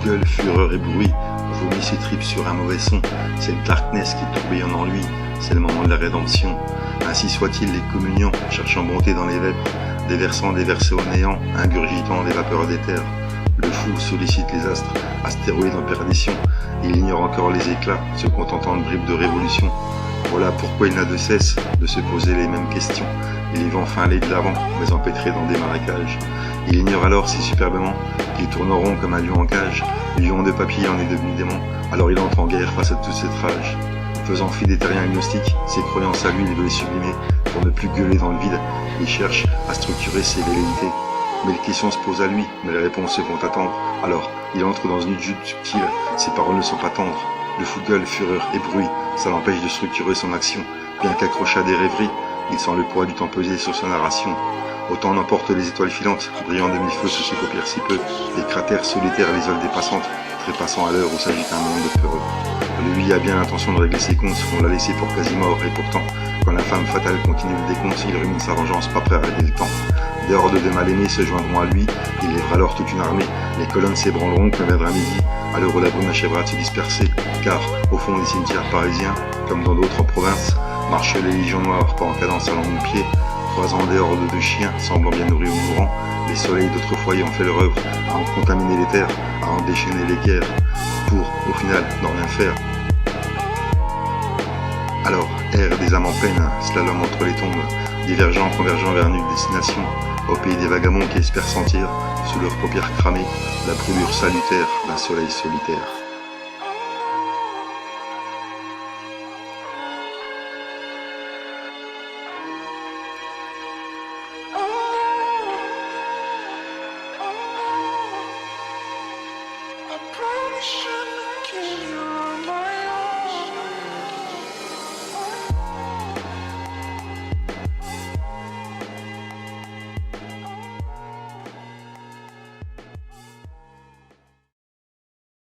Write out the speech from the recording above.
gueule, fureur et bruit, vomit ses tripes sur un mauvais son. C'est le darkness qui tourbillonne en lui, c'est le moment de la rédemption. Ainsi soit-il, les communiants, cherchant bonté dans les vêpres, déversant des versets au néant, ingurgitant des vapeurs d'éther. Le fou sollicite les astres, astéroïdes en perdition. Il ignore encore les éclats, se contentant de bribes de révolution. Voilà pourquoi il n'a de cesse de se poser les mêmes questions. Il va enfin aller de l'avant, mais empêtré dans des marécages. Il ignore alors si superbement qu'ils tourneront comme un lion en cage. Lion de papier en est devenu démon, alors il entre en guerre face à toute cette rage. Faisant fi des terriens agnostiques, ses croyances à lui, il veut les sublimer pour ne plus gueuler dans le vide. Il cherche à structurer ses velléités. Mais les questions se posent à lui, mais les réponses se font attendre. Alors, il entre dans une lutte subtile, ses paroles ne sont pas tendres. Le fou gueule, fureur et bruit, ça l'empêche de structurer son action. Bien qu'accroché à des rêveries, il sent le poids du temps peser sur sa narration. Autant n'emporte les étoiles filantes, brillant demi-feu sous ses paupières si peu, les cratères solitaires l'isolent des passantes, trépassant à l'heure où s'agite un monde de peureux. Lui a bien l'intention de régler ses comptes, on l'a laissé pour quasi mort, et pourtant, quand la femme fatale continue le décompte, il rumine sa vengeance, pas prêt à arrêter le temps. Des hordes de mal-aimés se joindront à lui, il lèvera alors toute une armée, les colonnes s'ébranleront comme viendra midi, à l'heure où la brume achèvera de se disperser, car, au fond des cimetières parisiens, comme dans d'autres en province, marchent les légions noires, pas en cadence à longs pieds, croisant des hordes de chiens, semblant bien nourris ou mourants. Les soleils d'autrefois y ont fait leur œuvre, à en contaminer les terres, à en déchaîner les guerres, pour, au final, n'en rien faire. Alors, errent des âmes en peine, slalom entre les tombes, divergeant, convergeant vers une destination, au pays des vagabonds qui espèrent sentir, sous leurs paupières cramées, la brûlure salutaire d'un soleil solitaire.